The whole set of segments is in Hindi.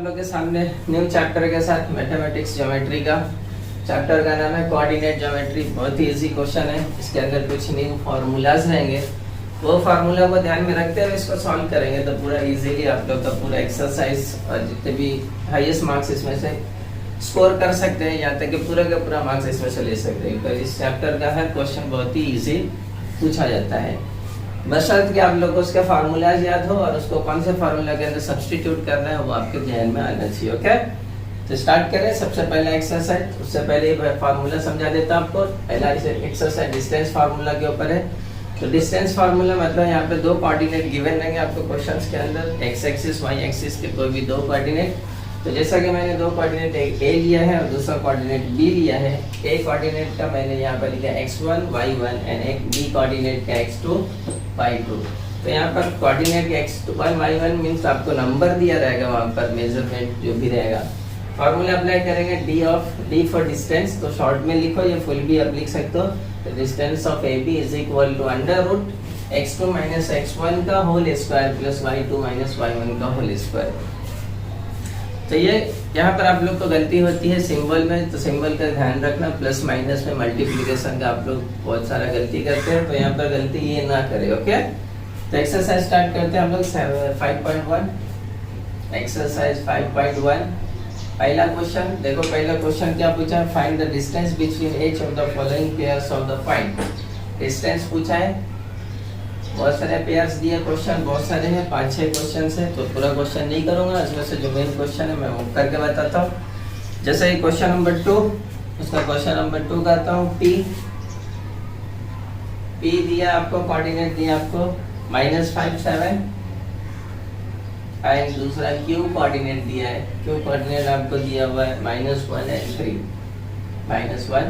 आप लोग के सामने न्यू चैप्टर के साथ मैथमेटिक्स ज्योमेट्री का। चैप्टर का नाम है कोऑर्डिनेट ज्योमेट्री। बहुत ही इजी क्वेश्चन है, इसके अंदर कुछ न्यू फार्मूलाज रहेंगे, वो फार्मूला को ध्यान में रखते हुए इसको सॉल्व करेंगे तो पूरा इजीली आप लोग का पूरा एक्सरसाइज और जितने भी हाईएस्ट मार्क्स इसमें से स्कोर कर सकते हैं, यहाँ तक कि पूरा का पूरा मार्क्स इसमें से ले सकते हैं। तो इस चैप्टर का हर क्वेश्चन बहुत ही इजी पूछा जाता है, बशर्ते कि आप लोग को उसके फार्मूलाज याद हो और उसको कौन से फार्मूला के अंदर सब्स्टिट्यूट करना है वो आपके ध्यान में आना चाहिए। ओके, तो स्टार्ट करें। सबसे पहला एक्सरसाइज, उससे पहले फार्मूला समझा देता हूं आपको। पहला एक्सरसाइज डिस्टेंस फार्मूला के ऊपर है। तो डिस्टेंस फार्मूला मतलब यहाँ पे दो कोऑर्डिनेट गिवन रहेंगे आपको क्वेश्चंस के अंदर, एक्स एक्सिस वाई एक्सिस के कोई भी दो कोऑर्डिनेट। तो जैसा कि मैंने दो कोऑर्डिनेट एक ए लिया है और दूसरा कोऑर्डिनेट बी लिया है। ए कोऑर्डिनेट का मैंने यहाँ पर लिखा x1 y1 एंड एक बी कोऑर्डिनेट का x2 y2। तो यहाँ पर कोऑर्डिनेट x1 y1 मींस आपको नंबर दिया रहेगा, वहाँ पर मेजरमेंट जो भी रहेगा। फार्मूला अप्लाई करेंगे डी फॉर डिस्टेंस, तो शॉर्ट में लिखो, ये फुल भी आप लिख सकते हो। तो distance of A B is equal to under root x2 minus x1 का whole square plus y2 minus y1 का होल स्क्वायर। तो ये यहाँ पर आप लोग को गलती होती है सिंबल में, तो सिंबल का ध्यान रखना। प्लस माइनस में मल्टीप्लिकेशन का आप लोग बहुत सारा गलती करते हैं, तो यहाँ पर गलती ये ना करें। ओके, तो एक्सरसाइज स्टार्ट करते हैं हम लोग 5.1। एक्सरसाइज 5.1 पहला क्वेश्चन देखो। पहला क्वेश्चन क्या पूछा है? Find the distance between each of the following pairs of the point. Distance पूछा है, बहुत सारे पेयर्स दिए, क्वेश्चन बहुत सारे हैं, 5-6 क्वेश्चन है, तो पूरा क्वेश्चन नहीं करूंगा। इसमें से जो मेन क्वेश्चन है मैं वो करके बताता हूँ। जैसे ये क्वेश्चन नंबर 2, उसका क्वेश्चन नंबर 2 करता हूँ। पी दिया आपको, कोऑर्डिनेट दिया आपको -5 7 एंड दूसरा क्यू कोऑर्डिनेट दिया है। क्यू कोऑर्डिनेट आपको दिया हुआ है -1 एंड 3 -1।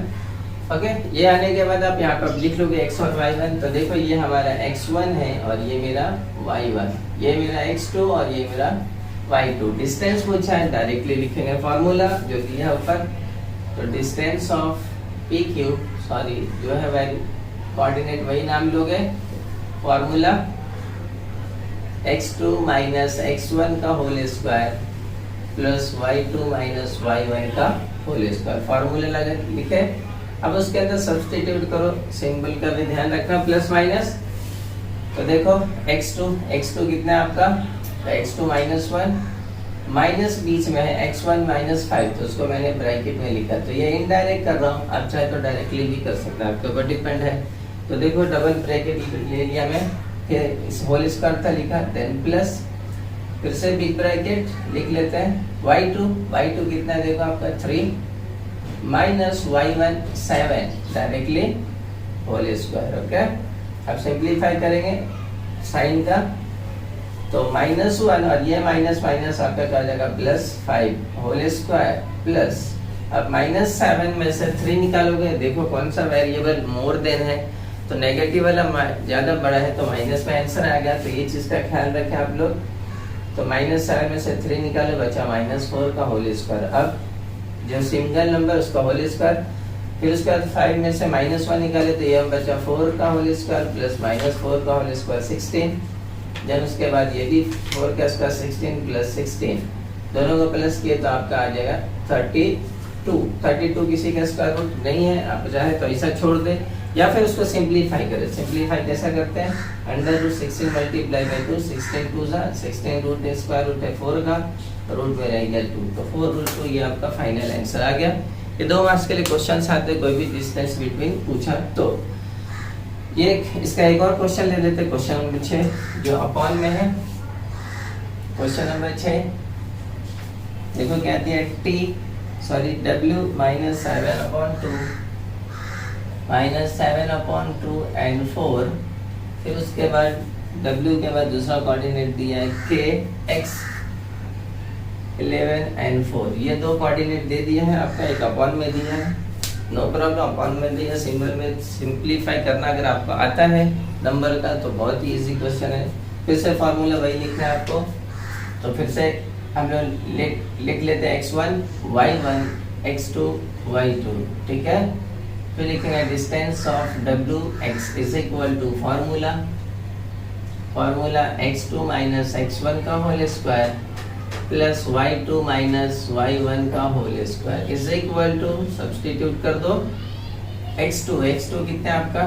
ओके, ये आने के बाद आप यहाँ पर लिख लोगे x और y1। तो देखो ये हमारा x1 है और ये मेरा y1, ये मेरा x2 और ये मेरा y2। डिस्टेंस पूछा है, डायरेक्टली लिखेंगे फार्मूला जो दिया ऊपर। तो distance of P Q, sorry जो है वैल्यू कोऑर्डिनेट वही नाम लोगे। फार्मूला x2 माइनस x1 का whole square plus y2 minus y1 का होल स्क्वायर। फार्मूला लगा लिखे, अब उसके अंदर सब्स्टिट्यूट करो। सिंबल का भी ध्यान रखना, प्लस माइनस। तो देखो x2 कितना है आपका? x2 -1 माइनस बीच में है x1 -5, तो उसको मैंने ब्रैकेट में लिखा। तो ये इनडायरेक्ट कर रहा हूँ, आप चाहे तो डायरेक्टली भी कर सकते हैं, आपके ऊपर डिपेंड है। तो देखो डबल ब्रैकेट ले लिया मैं, फिर इस होल स्क्वायर था लिखा, देन प्लस, फिर से बिग ब्रैकेट लिख लेते हैं। y2 कितना है देखो आपका 3 minus y1 7 directly whole square. Okay, अब सिंप्लीफाई करेंगे साइन का, तो -1 और ये माइनस माइनस आपका क्या हो जाएगा? +5 होल स्क्वायर प्लस, अब -7 में से 3 निकालोगे, देखो कौन सा वेरिएबल मोर देन है, तो नेगेटिव वाला ज्यादा बड़ा है तो माइनस में आंसर आ गया। तो ये चीज का ख्याल रखें आप लोग। तो -7 में से 3 निकालो, बचा -4 का होल स्क्वायर। अब जो सिंगल नंबर उसका होल स्क्वायर, फिर उसके बाद 5 में से -1 निकाले तो ये बचा 4 का होल स्क्वायर प्लस -4 का होल स्क्वायर 16। जब उसके बाद ये भी 4 का स्क्वायर 16 प्लस 16, दोनों को प्लस किए तो आपका आ जाएगा 32। किसी का स्क्वायर रूट नहीं है, आप चाहे तो ऐसा छोड़ दे या फिर उसको सिंप्लीफाई करें। सिंप्लीफाई कैसा करते हैं? √16 multiply by 2, 16 2 16 root square root है 4 का, रूट में रह गया 2, तो 4√2 ये आपका फाइनल आंसर आ गया। ये 2 मार्क्स के लिए क्वेश्चन आते, कोई भी डिस्टेंस बिटवीन पूछा तो। ये इसका एक और क्वेश्चन ले लेते, क्वेश्चन नंबर 6 जो अपॉन में है। क्वेश्चन नंबर 6 देखो क्या दिया, w -7/2 एंड 4, फिर उसके बाद w के बाद दूसरा कोऑर्डिनेट दिया है k x 11 एंड 4। ये 2 कोऑर्डिनेट दे दिया है आपका, एक अपॉन में दिया है, नो प्रॉब्लम, अपॉन में दिया। सिंबल में सिंप्लीफाई करना अगर आपको आता है नंबर का तो बहुत ही इजी क्वेश्चन है। फिर से फार्मूला वही लिखना है आपको, तो फिर से हम लोग लिख लेते हैं x1 y1 x2 y2, ठीक है। फिर लिखेंगे distance of w x is equal to formula x2 minus x1 का whole square plus y2 minus y1 का whole square is equal to, substitute कर दो, x2 कितना आपका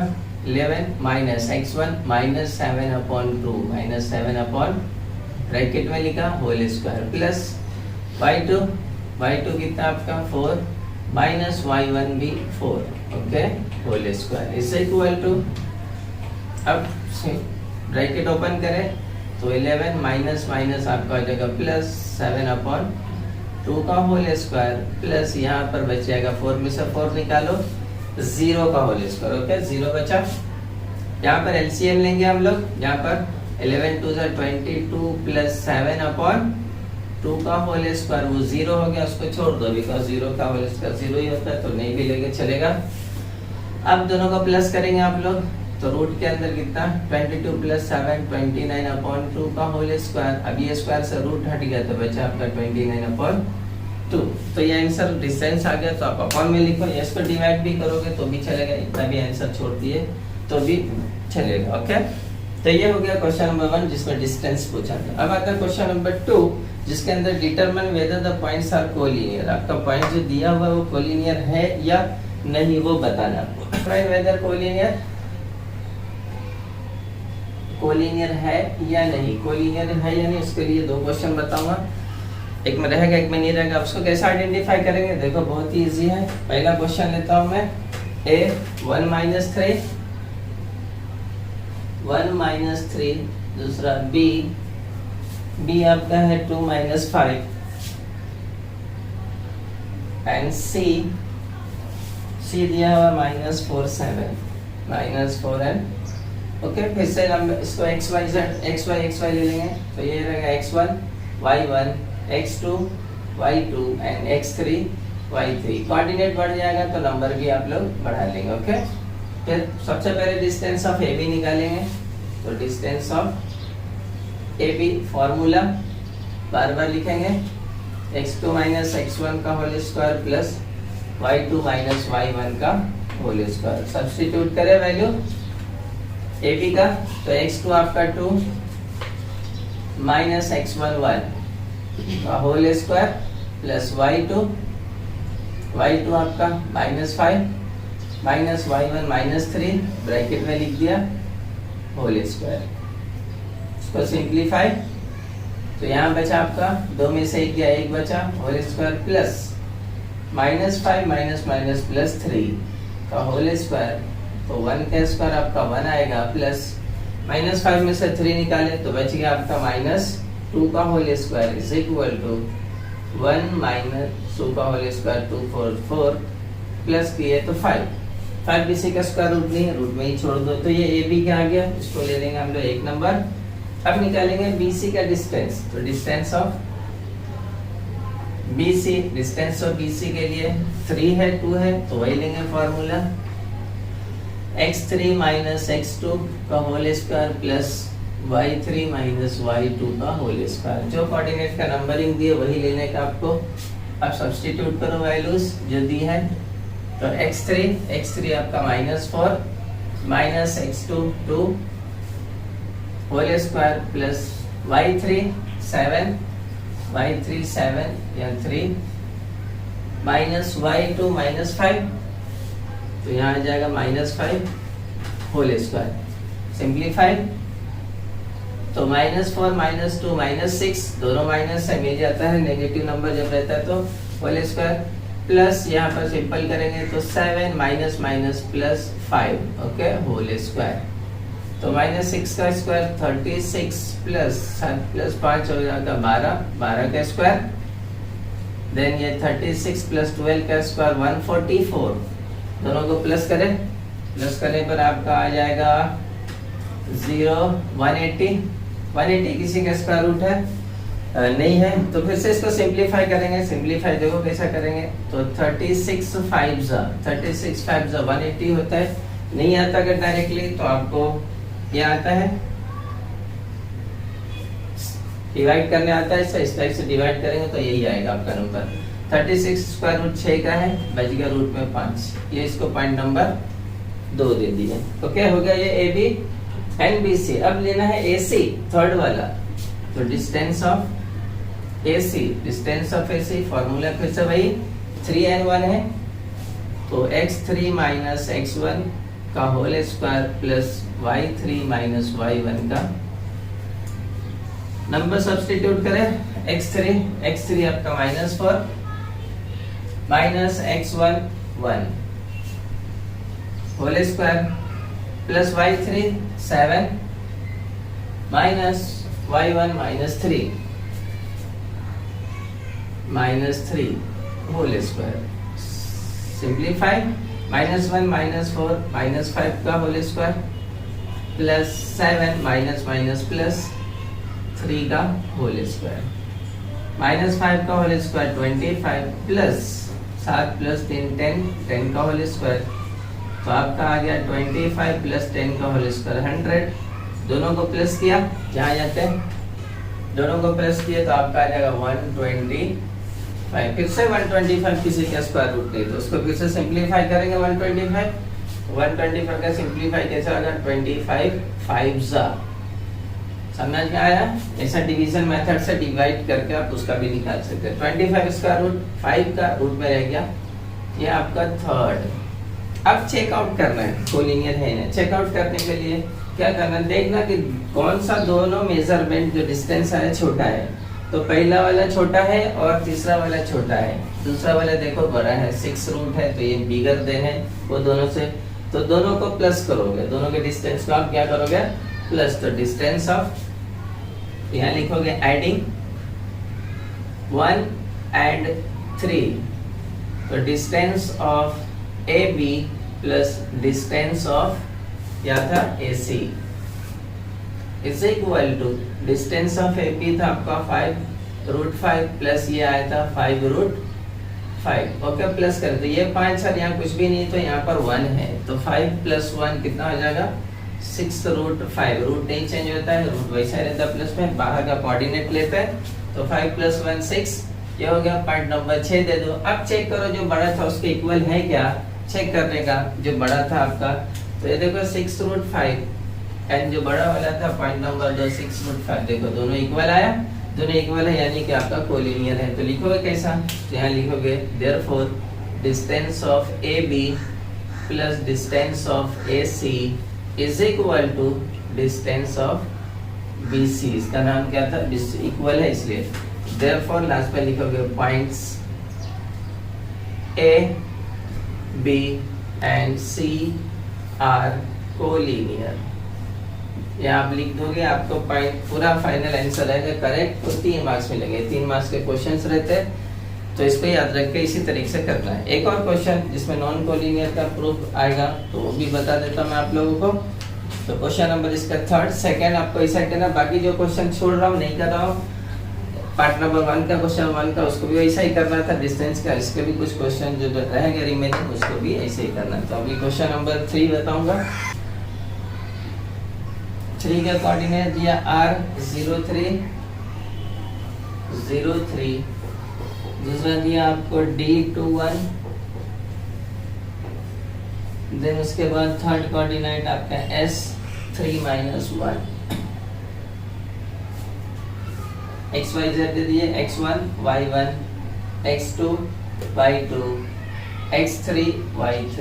11 minus x1 minus 7/2 minus 7 bracket में लिखा होल स्क्वायर प्लस y2 कितना आपका 4 माइनस y1 भी 4, okay, whole square is equal to, अब ब्रैकेट ओपन करें तो 11 माइनस माइनस आपका हो जाएगा प्लस 7/2 का होल स्क्वायर प्लस यहाँ पर बच जाएगा 4 में से 4 निकालो 0 का होल स्क्वायर, ओके, 0 बचा। यहाँ पर एलसीएम लेंगे हम लोग, यहाँ पर 11 2 22 प्लस 7/2 का होल स्क्वायर, वो 0 हो गया, उसको छोड़ दो बिकॉज 0 का होल स्क्वायर 0 ही होता है, तो नहीं भी लेके चलेगा। अब दोनों को प्लस करेंगे आप लोग, तो रूट के अंदर कितना 22 प्लस 7 29/2 का होल स्क्वायर, अब ये स्क्वायर से रूट हट गया तो बचा आपका 29/2, तो ये आंसर डिस्टेंस आ गया, तो आप अपॉन में लिखो, इसको डिवाइड भी करोगे तो भी चलेगा, इतना भी आंसर छोड़ दिए तो भी चलेगा, ओके। तो ये हो गया क्वेश्चन नंबर 1 जिसमें डिस्टेंस पूछा था। अब आता है क्वेश्चन नंबर 2 जिसके अंदर determine whether the points are collinear, आपका पॉइंट जो दिया हुआ है वो कोलिनियर है या नहीं वो बताना आपको। डिटरमाइन वेदर कोलिनियर है या नहीं, कोलिनियर है या नहीं, उसके लिए 2 क्वेश्चन बताऊंगा, एक में रहेगा एक में नहीं रहेगा। उसको कैसे आइडेंटिफाई करेंगे, देखो बहुत ही इजी है। पहला क्वेश्चन लेता हूं मैं, a 1 माइनस 3, दूसरा b आपका है 2 माइनस 5 एंड c दिया हुआ -4 7 एंड ओके। फिर से हम इसको x y ले लेंगे, तो ये रहेगा x1 y1 x2 y2 and x3 y3। Coordinate बढ़ जाएगा तो नंबर भी आप लोग बढ़ा लेंगे, ओके। फिर सबसे पहले डिस्टेंस ऑफ AB निकालेंगे, तो डिस्टेंस ऑफ AB फॉर्मूला बार बार लिखेंगे, x2 माइनस x1 का whole square plus y2 minus y1 का होल स्क्वायर। सब्स्टिट्यूट करें वैल्यू AB का, तो x2 आपका 2 माइनस x1 1 का होल स्क्वायर प्लस y2 आपका -5 माइनस y1 -3 ब्रैकेट में लिख दिया होल स्क्वायर। इसको सिंप्लीफाई, तो यहाँ बचा आपका 2 में से 1 गया, 1 बचा, whole square plus -5 minus plus 3 का होल स्क्वायर, तो 1 का स्क्वायर आपका 1 आएगा प्लस -5 में से 3 निकाले तो बच गया आपका -2 का whole square is equal to 1 minus 2 का होल स्क्वायर 2 4 4 प्लस किए तो 5 किसी का स्क्वायर रूट नहीं है, रूट में ही छोड़ दो, तो ये AB क्या आ गया, इसको ले लेंगे हम लोग 1 नंबर। अब निकालेंगे BC का डिस्टेंस, तो डिस्टेंस ऑफ BC के लिए 3 है 2 है, तो वही लेंगे फॉर्मूला x3 माइनस x2 का whole square plus y3 minus y2 का होल स्क्वायर। जो कोऑर्डिनेट का नंबरिंग दिए वही लेने का आपको। अब सब्स्टिट्यूट करो वैल्यूज जो दी है, तो x3 आपका -4 minus x2 2 whole square plus y3 7 या 3 माइनस y2 -5, तो यहाँ आ जाएगा -5 होल स्क्वायर। सिंप्लीफाई, तो -4 -2 -6 दोनों माइनस है, मिल जाता है, नेगेटिव नंबर जब रहता है तो होल स्क्वायर प्लस यहाँ पर सिंपल करेंगे तो 7 minus plus 5, okay, whole square. तो -6 का स्क्वायर 36 प्लस 7 प्लस 5 हो जाएगा 12 का स्क्वायर, देन ये 36 प्लस 12 का स्क्वायर 144, दोनों को प्लस करें, प्लस करने पर आपका आ जाएगा 180 किसी का स्क्वायर रूट है नहीं है, तो फिर से इसको सिंप्लीफाई करेंगे। सिंप्लीफाई देखो कैसा करेंगे, तो 36 5 180 होता है, नहीं आता अगर डायरेक्टली तो आपको ये आता है, डिवाइड करने आता है, इस टाइप से डिवाइड करेंगे तो यही आएगा आपका नंबर। 36 स्क्वायर रूट 6 का है, बच गया रूट में 5, ये इसको पॉइंट नंबर 2 दे दिए। तो क्या हो गया ये AB एंड BC। अब लेना है AC थर्ड वाला, तो distance of AC, distance of AC formula फिर से वही 3n1 है, तो x3 माइनस x1 का whole square plus y3 minus y1 का नंबर सब्स्टिट्यूट करें। x3 आपका -4 minus x1 1 whole square plus y3 7 minus y1 -3 whole square. Simplify -1 -4 -5 का whole square plus 7 minus plus 3 का होल स्क्वायर। -5 का होल स्क्वायर 25 प्लस 7 प्लस 3 10 का होल स्क्वायर, तो आपका आ गया 25 प्लस 10 का होल स्क्वायर 100। दोनों को प्लस किया, जहाँ जाते हैं दोनों को प्लस किए तो आपका आ जाएगा 125। फिर से 125 किसी का स्क्वायर रूट नहीं, तो उसको फिर से सिंप्लीफाई करेंगे। 125 का सिंप्लीफाई कैसे होगा? 25 5 समझ में आया? ऐसा डिवीजन मेथड से डिवाइड करके आप उसका भी निकाल सकते हैं। 25 इसका रूट 5 का रूट में रह गया, ये आपका थर्ड। अब चेकआउट करना है, कोलिनियर है ना। चेकआउट करने के लिए क्या करना है, देखना कि कौन सा दोनों मेजरमेंट जो डिस्टेंस है छोटा है। तो पहला वाला छोटा है और तीसरा वाला छोटा है, दूसरा वाला देखो बड़ा है, 6 रूट है, तो ये बिगर देन है वो दोनों से, तो दोनों को प्लस करोगे, दोनों के डिस्टेंस को आप क्या करोगे? प्लस। तो डिस्टेंस ऑफ, यहाँ लिखोगे एडिंग 1 and 3, तो distance of AB plus distance of क्या था? AC is equal to distance of AP था आपका 5 रूट 5 प्लस ये आया था 5 रूट 5। ओके, प्लस कर दो, ये 5 और यहाँ कुछ भी नहीं, तो यहाँ पर 1 है, तो 5 प्लस 1 कितना हो जाएगा? 6 रूट 5। रूट नहीं चेंज होता है, रूट वैसा रहता है प्लस में, बाहर का कोऑर्डिनेट लेते हैं, तो 5 प्लस 1 6, ये हो गया। पॉइंट नंबर 6 दे दो। अब चेक करो जो बड़ा था उसके इक्वल है क्या, चेक करने का। जो बड़ा था आपका, तो ये देखो 6 रूट 5 एंड जो बड़ा वाला था पॉइंट नंबर 2 6 रूट 5, देखो दोनों इक्वल आया, दोनों इक्वल है, यानी कि आपका कोलिनियर है। तो लिखोगे कैसा? तो यहाँ लिखोगे therefore distance of AB plus distance of AC is equal to distance of BC। इसका नाम क्या था? इक्वल है इसलिए। देयरफॉर लास्ट में लिखोगे points A, B and C are collinear. ये आप लिख दोगे, आपको पॉइंट पूरा फाइनल आंसर आएगा करेक्ट, तो 3 मार्क्स मिलेंगे। 3 मार्क्स के क्वेश्चंस रहते हैं, तो इसको याद रख के इसी तरीके से करना है। एक और क्वेश्चन जिसमें नॉन कोलिनियर का प्रूफ आएगा, तो वो भी बता देता मैं आप लोगों को। तो क्वेश्चन नंबर इसका 3rd 2nd आपको ऐसा करना, बाकी जो क्वेश्चन छोड़ रहा हूँ नहीं कर रहा हूँ, पार्ट नंबर 1 का क्वेश्चन 1 का उसको भी वैसा ही करना था, डिस्टेंस का, इसके भी कुछ क्वेश्चन जो रहेंगे रिमेनिंग उसको भी ऐसे ही करना। तो अभी क्वेश्चन नंबर 3 बताऊंगा। 3 का कोऑर्डिनेट दिया R03 03, दूसरा दिया आपको D21, देन उसके बाद 3rd कोऑर्डिनेट आपका S3 -1, XYZ दे दिए X1 Y1 X2 Y2 X3 Y3।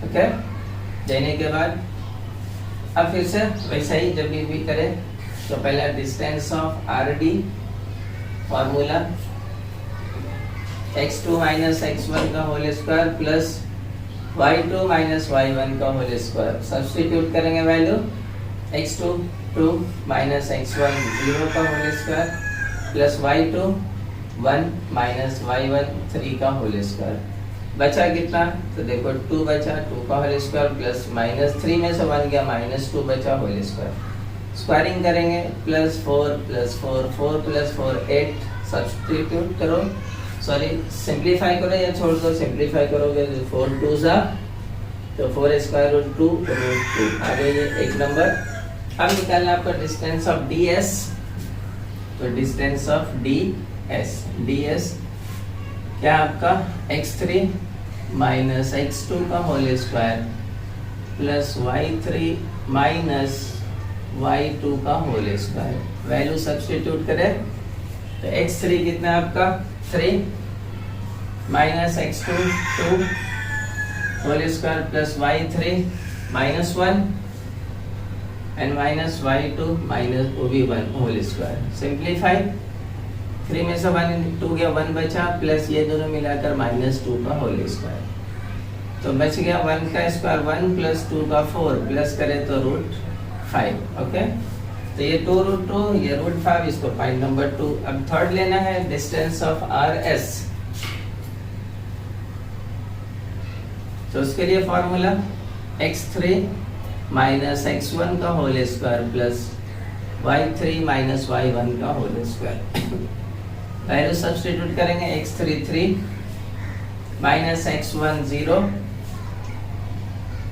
Okay, देने के बाद अब फिर से वैसा ही जब भी करें, तो पहला distance of RD formula x2 minus x1 का whole square plus y2 minus y1 का होल स्क्वायर। सब्स्टिट्यूट करेंगे वैल्यू, x2 2 माइनस x1 0 का whole square plus y2 1 minus y1 3 का होल स्क्वायर। बचा कितना? तो देखो 2 बचा, 2 का होल स्क्वायर प्लस -3 में से 1 गया, -2 बचा होल स्क्वायर। स्क्वायरिंग करेंगे, +4 + 4 4 + 4 8। सब्स्टिट्यूट करो, सॉरी सिंप्लीफाई करो या छोड़ दो, सिंप्लीफाई करोगे तो 4 2 सा, तो 4 स्क्वायर रूट 2 रूट 2 आ गई ये एक नंबर। अब निकालना आपका डिस्टेंस ऑफ DS, तो डिस्टेंस ऑफ DS क्या आपका x3 माइनस x2 का whole square plus y3 minus y2 का होल स्क्वायर। वैल्यू सब्स्टिट्यूट करें, तो x3 कितना है आपका 3 minus x2 2 whole square plus y3 minus 1 and minus y2 minus वो भी 1 होल स्क्वायर। सिंप्लीफाई 3 में से 1 2 गया 1 बचा प्लस ये दोनों मिलाकर माइनस 2 का होल स्क्वायर। तो बच गया 1 का स्क्वायर 1 प्लस 2 का 4 प्लस करें तो √5। ओके, तो ये 2√2 ये √5, इसको पॉइंट नंबर 2। अब थर्ड लेना है डिस्टेंस ऑफ RS। तो उसके लिए फॉर्मूला x3 माइनस x1 का whole square plus y3 minus y1 का होल स्क्वायर। वैल्यू सब्स्टिट्यूट करेंगे x3 3 minus x1 0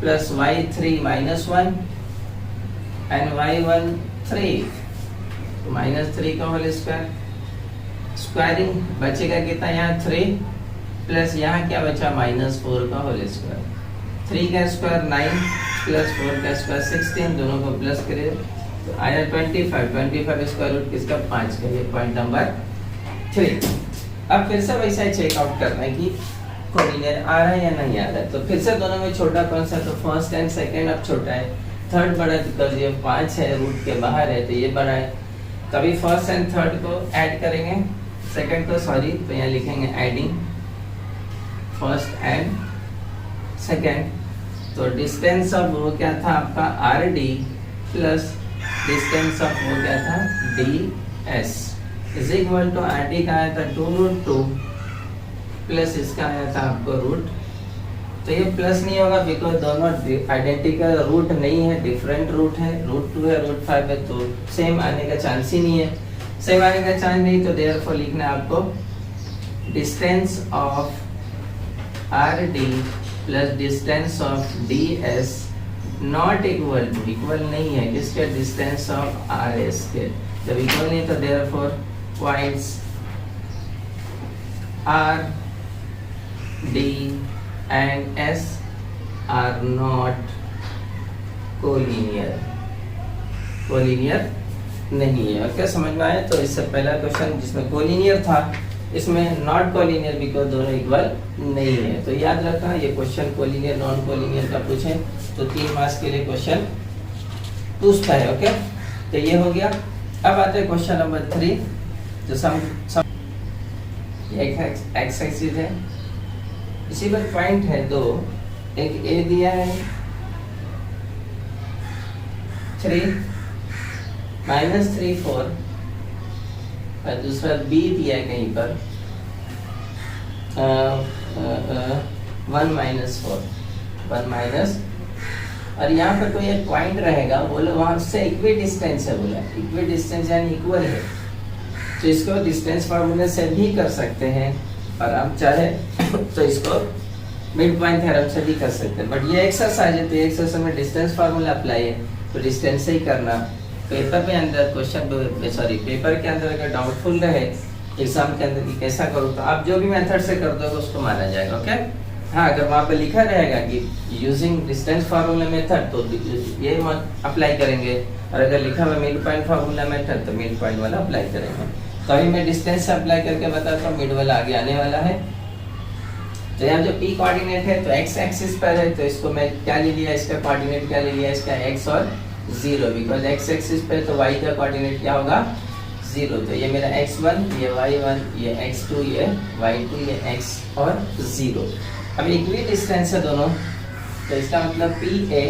plus y3 minus 1 and y1 3 तो माइनस 3 का होल स्क्वायर। स्क्वायरिंग बचेगा कितना यहाँ 3 प्लस यहाँ क्या बचा माइनस 4 का होल स्क्वायर। 3 का स्क्वायर 9 प्लस 4 का स्क्वायर 16, दोनों को प्लस करें तो आया 25 स्क्वायर रूट किसका 5 का। ये पॉइंट नंबर 3। अब फिर से वैसा ही चेकआउट करना है कि कोलिनियर आ रहा है या नहीं आ रहा है। तो फिर से दोनों में छोटा कौन सा, तो फर्स्ट एंड सेकंड अब छोटा है, थर्ड बड़ा है बिकॉज ये 5 है रूट के बाहर है तो ये बड़ा है। तभी फर्स्ट एंड थर्ड को ऐड करेंगे, सेकंड को सॉरी, तो यहाँ लिखेंगे एडिंग फर्स्ट एंड सेकंड। तो डिस्टेंस ऑफ वो क्या था आपका RD प्लस डिस्टेंस ऑफ वो क्या था DS is equal to RD का आया था 2√2 प्लस इसका आया था आपको रूट। तो ये प्लस नहीं होगा बिकॉज दोनों आइडेंटिकल रूट नहीं है, डिफरेंट रूट है, √2 है √5 है, तो सेम आने का चांस ही नहीं है। सेम आने का चांस नहीं तो देयरफॉर लिखना है आपको distance of RD plus distance of DS not equal to, equal नहीं है किसके, डिस्टेंस ऑफ RS के। जब इक्वल नहीं तो therefore points RD and S are not collinear, collinear नहीं है। और क्या समझ में आया? तो इससे पहला क्वेश्चन जिसमें कोलिनियर था इसमें नॉट कोलिनियर बिकॉज दोनों इक्वल नहीं है। तो याद रखना ये क्वेश्चन कोलिनियर नॉन कोलिनियर का पूछे तो 3 मार्क्स के लिए क्वेश्चन पूछता है। ओके, तो ये हो गया। अब आते हैं क्वेश्चन नंबर 3 जो सम एक्स एक्सिस है, इसी पर पॉइंट है 2, एक ए दिया है 3 -3 4 और दूसरा बी दिया है कहीं पर 1 -4 1 माइनस, और यहाँ पर कोई एक पॉइंट रहेगा, बोले वहां से इक्वी डिस्टेंस है, बोला इक्वी डिस्टेंस यानी इक्वल है। तो इसको डिस्टेंस फार्मूले से भी कर सकते हैं और हम चाहे तो इसको मिड पॉइंट थ्योरम से भी कर सकते हैं। बट ये एक्सरसाइज है तो ये एक्सरसाइज में डिस्टेंस फार्मूला अप्लाई है तो डिस्टेंस से ही करना। पेपर में अंदर क्वेश्चन सॉरी पेपर के अंदर अगर डाउटफुल रहे एग्जाम के अंदर कि कैसा करूँ तो आप जो भी मेथड से कर दोगे उसको माना जाएगा। ओके, हाँ, अगर वहाँ पे लिखा रहेगा कि यूजिंग डिस्टेंस फार्मूला मेथड तो ये अप्लाई करेंगे, और अगर लिखा हुआ मिड पॉइंट फार्मूला मेथड तो मिड पॉइंट वाला अप्लाई करेंगे। तो अभी मैं डिस्टेंस से अप्लाई करके बताता हूँ, मिड वाला आगे आने वाला है। तो यहाँ जो p कोऑर्डिनेट है तो x एक्सिस पर है तो इसको मैं क्या ले लिया, इसका कोऑर्डिनेट क्या ले लिया, इसका x और 0, बिकॉज x एक्सिस पे तो y का कोऑर्डिनेट क्या होगा 0। तो ये मेरा x1, ये y1, ये x2, ये y2, ये x और 0। अब इक्वी डिस्टेंस है दोनों तो इसका मतलब PA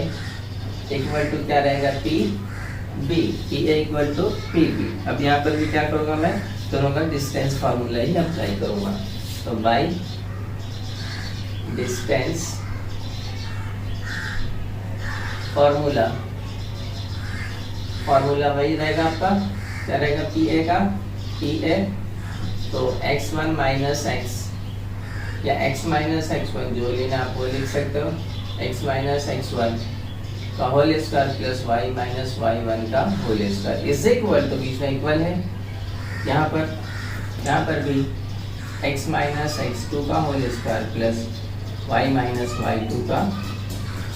इक्वल टू क्या रहेगा PB, PA equal to PB। अब यहाँ पर भी क्या करूँगा मैं, दोनों का डिस्टेंस फार्मूला ही अप्लाई करूँगा। तो बाई डिस्टेंस फार्मूला, फार्मूला वही रहेगा आपका, क्या रहेगा PA का PA, तो x1 माइनस x या x माइनस x1 जो लेना आप वो लिख सकते हो, x माइनस x1 का whole square plus y minus y1 का होल स्क्वायर इज इक्वल, तो बीच में इक्वल है यहाँ पर भी x माइनस x2 का whole square plus y minus y2 का।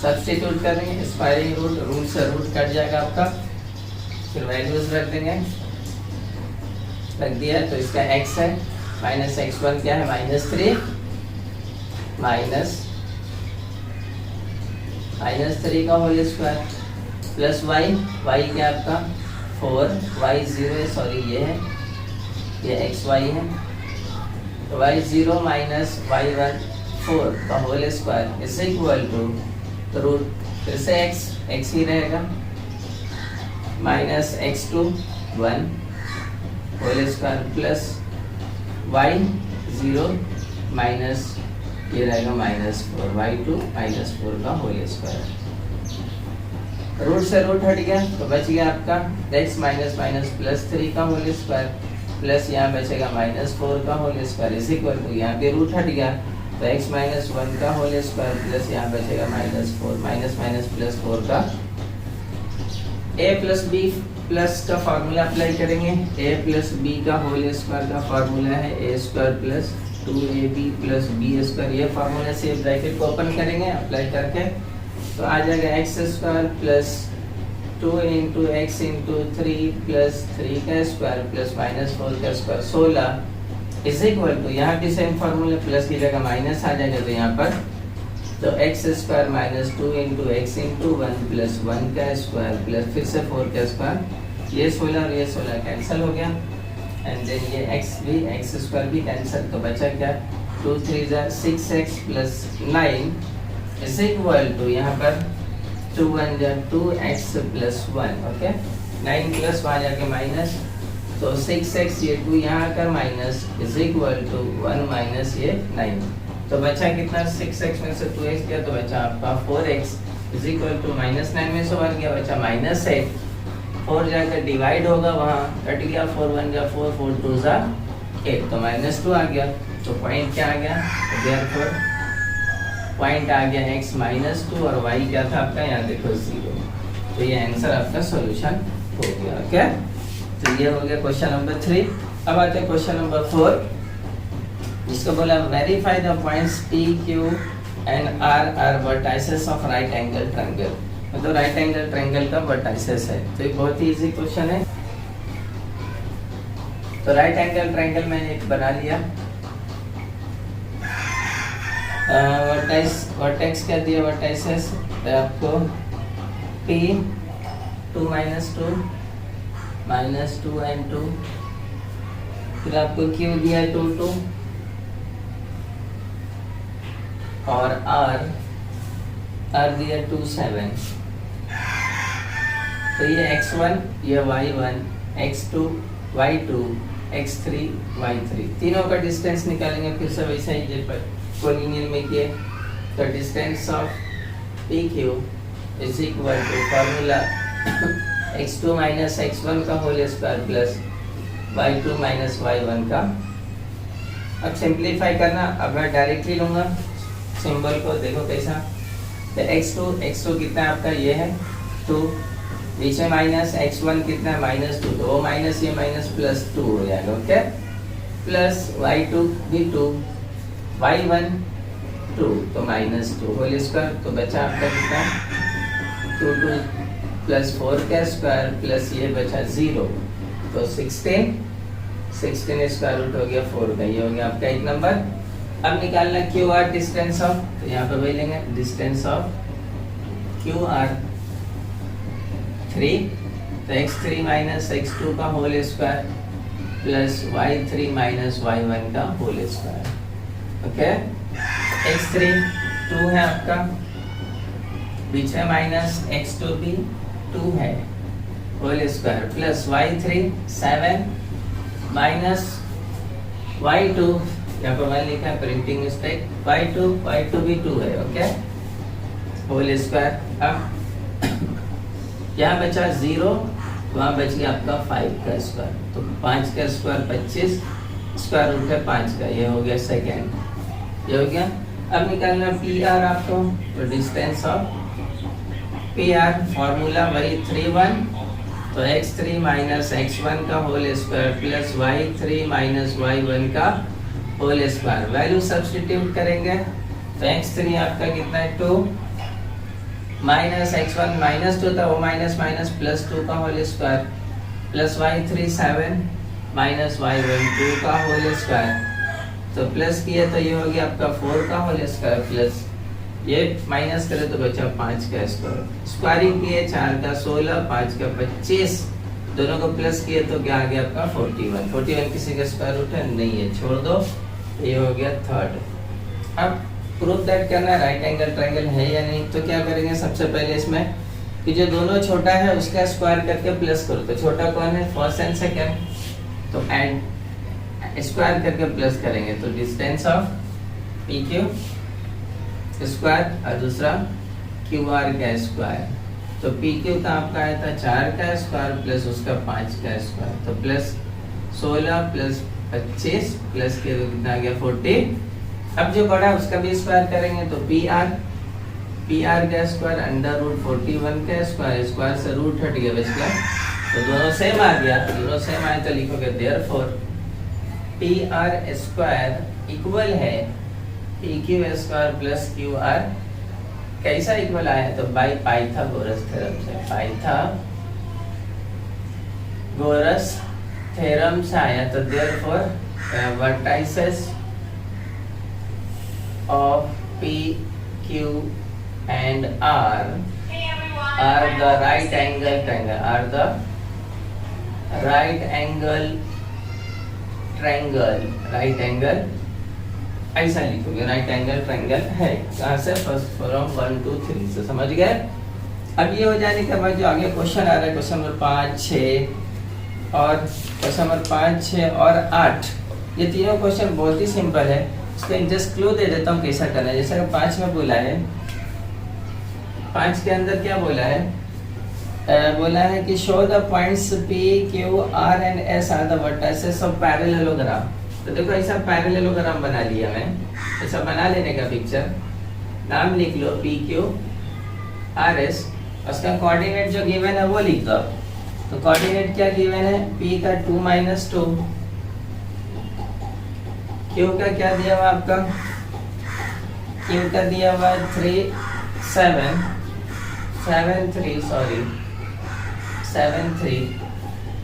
सब्स्टिट्यूट करेंगे, स्क्वायरिंग रूट से रूट कट जाएगा आपका, फिर वैल्यूज रख देंगे रख दिया है, तो इसका x है माइनस x1 क्या है -3 -3 का होल स्क्वायर प्लस y क्या आपका 4 y0 है, सॉरी ये xy है, तो y0 माइनस y1 4 का whole square is equal to root फिर से x ही रहेगा minus x2 1 whole square plus y0 minus ये रहेगा -4 y2 -4 का होल स्क्वायर। रूट से रूट हट गया तो बच गया आपका x माइनस माइनस +3 का होल स्क्वायर प्लस यहाँ बचेगा -4 का whole square is equal to यहाँ पे रूट हट गया तो x माइनस 1 का होल स्क्वायर प्लस यहाँ बचेगा -4 माइनस माइनस +4 का a प्लस b प्लस का फार्मूला अप्लाई करेंगे। a प्लस b का होल स्क्वायर का फार्मूला है a square plus 2ab plus b square, ये फार्मूला से ब्रैकेट को ओपन करेंगे अप्लाई करके तो आ जाएगा x square plus 2 into x into 3 plus 3 का स्क्वायर प्लस -4 का स्क्वायर 16 इज इक्वल टू यहाँ भी सेम फार्मूला प्लस की जगह माइनस आ जाएगा तो यहाँ पर तो x square minus 2 into x into 1 plus 1 का स्क्वायर प्लस फिर से 4 का स्क्वायर, ये 16 और ये 16 कैंसिल हो गया एंड देन ये एक्स स्क्वायर भी कैंसिल तो बचा क्या 2 3 6x plus 9 is equal to यहाँ पर 2 1 2x प्लस 1 ओके 9 प्लस वहाँ जाके माइनस तो 6x ये 2 यहाँ आकर minus is equal to 1 minus ये 9 तो बचा कितना 6x में से 2x गया तो बचा आपका 4x इज इक्वल टू -9 में से 1 गया बचा -8 4 जाकर डिवाइड होगा वहाँ कट गया 4 1 4 4 2 8 तो -2 आ गया तो पॉइंट क्या आ गया तो देयरफॉर पॉइंट आ गया x -2 और y क्या था आपका यहाँ देखो 0 तो ये आंसर आपका सॉल्यूशन हो गया ओके। तो ये हो गया क्वेश्चन नंबर 3। अब आते हैं क्वेश्चन नंबर 4 जिसको बोला verify the points P Q and R are vertices of right angle triangle, मतलब राइट एंगल ट्रायंगल का वर्टाइसेस है तो ये बहुत ही इजी क्वेश्चन है। तो राइट एंगल ट्रायंगल मैंने एक बना लिया वर्टेक्स क्या दिया वर्टाइसेस तो आपको P 2 -2 and 2 फिर आपको Q दिया 2 2 और R दिया 2 7 तो ये x1 ये y1 x2 y2 x3 y3 तीनों का डिस्टेंस निकालेंगे फिर से वैसा ही कोलिनियर में किए तो distance of PQ is equal to formula x2 minus x1 का whole square plus y2 minus y1 का। अब सिंप्लीफाई करना अब मैं डायरेक्टली लूँगा सिंबल को देखो कैसा तो x2 कितना आपका ये है 2 बीच में माइनस x1 कितना है -2 तो वो माइनस ये माइनस प्लस 2 हो जाएगा ओके प्लस y2 भी 2 y1 2 तो -2 होल स्क्वायर तो बचा आपका कितना 2 2 प्लस 4 का स्क्वायर प्लस ये बचा 0 तो 16 स्क्वायर रूट हो गया 4 का ये हो गया आपका 1 नंबर। अब निकालना QR डिस्टेंस ऑफ तो यहाँ पे वही लेंगे डिस्टेंस ऑफ QR 3 तो x3 माइनस x2 का whole square plus y3 minus y1 का होल स्क्वायर ओके x3 2 है आपका बीच में माइनस x2 भी 2 है whole square plus y3 7 minus y2 यहाँ पर मैंने लिखा है प्रिंटिंग मिस्टेक y2 भी 2 है ओके होल स्क्वायर। अब यहाँ बचा 0 वहाँ बच गया आपका 5 का स्क्वायर तो 5 का स्क्वायर 25 स्क्वायर रूट है 5 का ये हो गया सेकेंड ये हो गया। अब निकालना PR आपको तो डिस्टेंस ऑफ PR फॉर्मूला वही 3 1 तो x3 माइनस x1 का whole square plus y3 minus y1 का होल स्क्वायर वैल्यू सब्स्टिट्यूट करेंगे तो x3 आपका कितना है 2 माइनस x1 -2 था वो माइनस माइनस +2 का whole square plus y3 7 minus y12 का होल स्क्वायर, तो प्लस किया तो ये हो गया आपका 4 का होल स्क्वायर प्लस ये माइनस करे तो बचा 5 का स्क्वायर, स्क्वायरिंग किए 4 का 16, 5 का 25, दोनों को प्लस किए तो क्या आ गया आपका 41। 41 किसी का स्क्वायर रूट है नहीं है, छोड़ दो, ये हो गया थर्ड। अब प्रूफ दैट करना है राइट एंगल ट्रायंगल है या नहीं, तो क्या करेंगे सबसे पहले इसमें कि जो दोनों छोटा है उसका स्क्वायर करके प्लस करो, तो छोटा कौन है फर्स्ट एंड सेकंड, तो एंड स्क्वायर करके प्लस करेंगे तो distance of P Q square और दूसरा क्यू आर का स्क्वायर, तो पी क्यू का आपका आया था 4 का स्क्वायर प्लस उसका 5 का स्क्वायर, तो प्लस 16 प्लस 25 प्लस के तो कितना आ गया 40। अब जो बड़ा उसका भी स्क्वायर करेंगे तो पी आर का स्क्वायर अंडर रूट 41 का स्क्वायर, स्क्वायर से रूट हट गया बच गया, तो दोनों सेम आ गया, दोनों सेम आए तो लिखोगे therefore P R square equal है P Q square plus Q R. कैसा इक्वल आया तो बाय पाइथागोरस थ्योरम से, पाइथागोरस थ्योरम से आया, तो therefore vertices of P Q and R are the right angle triangle, are the right angle triangle, right angle ऐसा लिखोगे राइट एंगल ट्रायंगल है, कहाँ से फर्स्ट फ्रॉम 1 2 3 से, समझ गए। अब ये हो जाने के बाद जो आगे क्वेश्चन आ रहा है क्वेश्चन नंबर 5 6 और क्वेश्चन नंबर 5 6 और 8, ये तीनों क्वेश्चन बहुत ही सिंपल है, इसका जस्ट क्लू दे देता हूँ कैसा करना है। जैसे 5 में बोला है, 5 के अंदर क्या बोला है, बोला है कि show the points P Q R and S are the vertices of parallelogram. तो देखो ऐसा पैरेललोग्राम बना लिया मैं, ऐसा बना लेने का पिक्चर, नाम लिख लो P Q R S, उसका कोऑर्डिनेट जो गिवन है वो लिख दो। तो कोऑर्डिनेट क्या गिवन है, P का 2 - 2, Q का क्या दिया हुआ आपका, Q का दिया हुआ 3 7 7 3,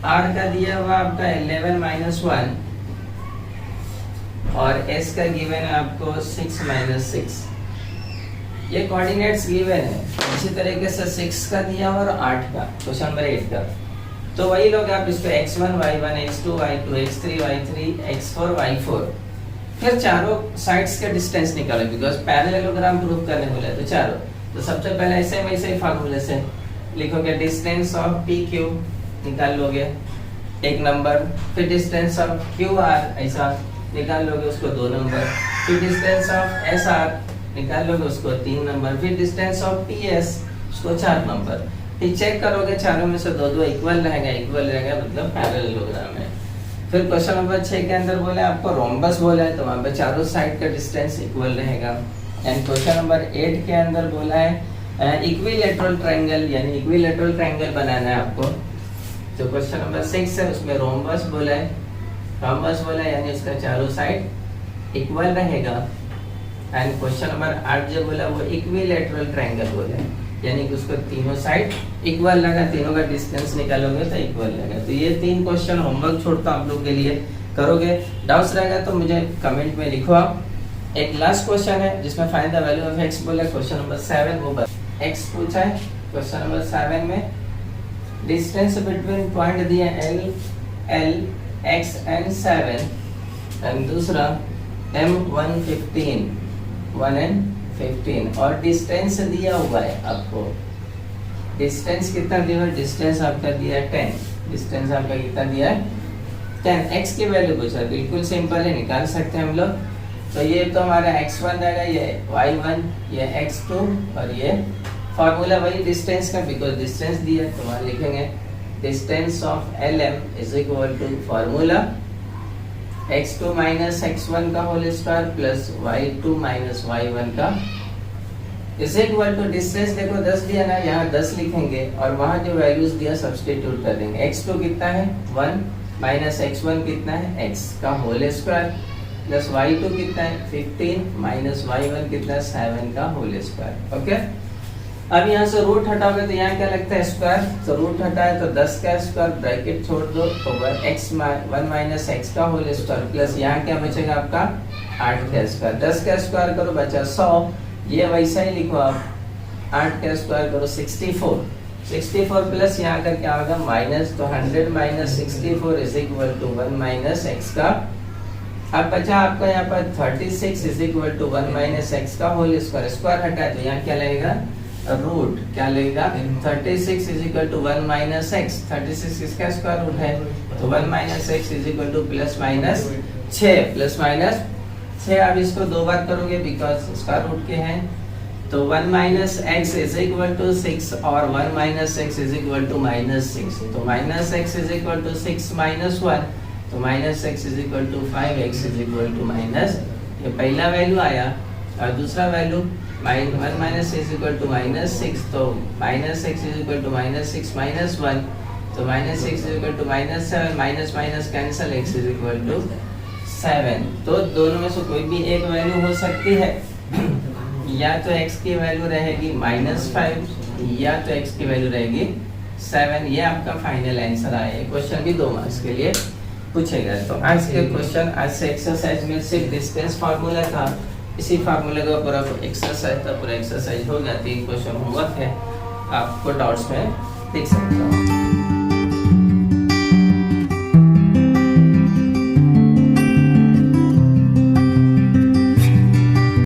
R का दिया हुआ आपका 11 - 1 और S का गिवन है आपको 6 - 6। ये कोऑर्डिनेट्स गिवन है, इसी तरीके से 6 का दिया हुआ और 8 का, क्वेश्चन नंबर 8 का, तो वही लोग आप इसको x1 y1 x2 y2 x3 y3 x4 y4, फिर चारों साइड्स के डिस्टेंस निकालो बिकॉज पैरेललोग्राम प्रूफ करने बोला तो चारों। तो सबसे पहले ऐसे वैसे ही फार्मूले से लिखोगे डिस्टेंस ऑफ पी क्यू निकाल लोगे एक नंबर, फिर डिस्टेंस ऑफ क्यू आर ऐसा निकाल लोगे उसको 2 नंबर, फिर डिस्टेंस ऑफ एस आर निकाल लोगे उसको 3 नंबर, फिर डिस्टेंस ऑफ पी एस उसको 4 नंबर। फिर चेक करोगे चारों में से 2 इक्वल रहेगा मतलब पैरेललोग्राम है। फिर क्वेश्चन नंबर 6 के अंदर बोला है आपको रोम्बस बोला है, तो वहाँ पे चारों साइड का डिस्टेंस इक्वल रहेगा। एंड क्वेश्चन नंबर 8 के अंदर बोला है इक्विलैटरल ट्रायंगल, यानी इक्विलैटरल ट्रायंगल बनाना है आपको। जो क्वेश्चन नंबर 6 है उसमें रोम्बस बोला है यानी उसका चारों साइड इक्वल रहेगा। एंड क्वेश्चन नंबर 8 जो बोला वो इक्विलैटरल ट्रायंगल बोला है, यानी कि उसको तीनों साइड इक्वल लगा, तीनों का डिस्टेंस निकालोगे तो इक्वल लगेगा। तो ये 3 क्वेश्चन होमवर्क छोड़ता हूँ आप लोग के लिए, करोगे। डाउट्स रहेगा तो मुझे कमेंट में लिखो आप। एक लास्ट क्वेश्चन है जिसमें find the value of x बोला, क्वेश्चन नंबर 7 वो x पूछा है। क्वेश्चन नंबर 7 में डिस्टेंस बिटवीन पॉइंट दिया L x and 7 एंड दूसरा M 1 and 15 और डिस्टेंस दिया हुआ है आपको। डिस्टेंस कितना दिया है, डिस्टेंस आपका दिया है 10, डिस्टेंस आपका कितना दिया है 10। x की वैल्यू पूछा, बिल्कुल सिंपल है, निकाल सकते हैं हम लोग। तो ये तो हमारा x1 रहेगा, ये y1, ये x2 और ये फार्मूला वही डिस्टेंस का, बिकॉज डिस्टेंस दिया है तो वहाँ लिखेंगे distance of LM is equal to formula x2 - x1 का whole square plus y2 - y1 का इज इक्वल टू डिस्टेंस। देखो 10 दिया ना, यहाँ 10 लिखेंगे और वहाँ जो वैल्यूज दिया सब्स्टिट्यूट कर देंगे। x2 कितना है 1 - x1 कितना है x का होल स्क्वायर प्लस y2 कितना है 15 - y1 कितना है 7 का होल स्क्वायर। ओके, अब यहाँ से रूट हटाओगे तो यहाँ क्या लगता है स्क्वायर, तो रूट हटाए तो 10 का स्क्वायर ब्रैकेट छोड़ दो तो 1 माइनस एक्स का होल स्क्वायर प्लस यहाँ क्या बचेगा आपका 8 का स्क्वायर। 10 का स्क्वायर करो बचा 100, ये वैसा ही लिखो आप, 8 का स्क्वायर करो 64 प्लस यहाँ का क्या होगा माइनस, तो 100 minus 64 is equal to 1 minus x का। अब बचा आपका यहाँ पर 36 is equal to 1 minus x का होल स्क्वायर। स्क्वायर हटाए तो यहाँ क्या लगेगा रूट, क्या लगेगा 36 is equal to 1 minus x. 36 इसका स्क्वायर रूट है तो 1 minus x is equal to plus minus 6। अब इसको दो बार करोगे बिकॉज स्क्वायर रूट के हैं, तो 1 minus x is equal to 6 और 1 minus x is equal to minus 6। तो minus x is equal to 6 minus 1, तो minus x is equal to 5x is equal to minus, ये पहला वैल्यू आया। और दूसरा value 1 minus is equal to minus 6, तो minus x is equal to minus 6 minus 1, तो minus x is equal to minus 7, minus minus cancel, x is equal to 7। तो दोनों में से कोई भी एक वैल्यू हो सकती है, या तो x की वैल्यू रहेगी -5 या तो x की वैल्यू रहेगी 7। ये आपका फाइनल आंसर आया। क्वेश्चन भी 2 मार्क्स के लिए पूछेगा। तो आज के क्वेश्चन, आज से एक्सरसाइज में सिर्फ डिस्टेंस फार्मूला था, इसी फार्मूले का पूरा एक्सरसाइज था, पूरा एक्सरसाइज हो गया। 3 क्वेश्चन होमवर्क है, आपको डाउट्स में देख सकते हो।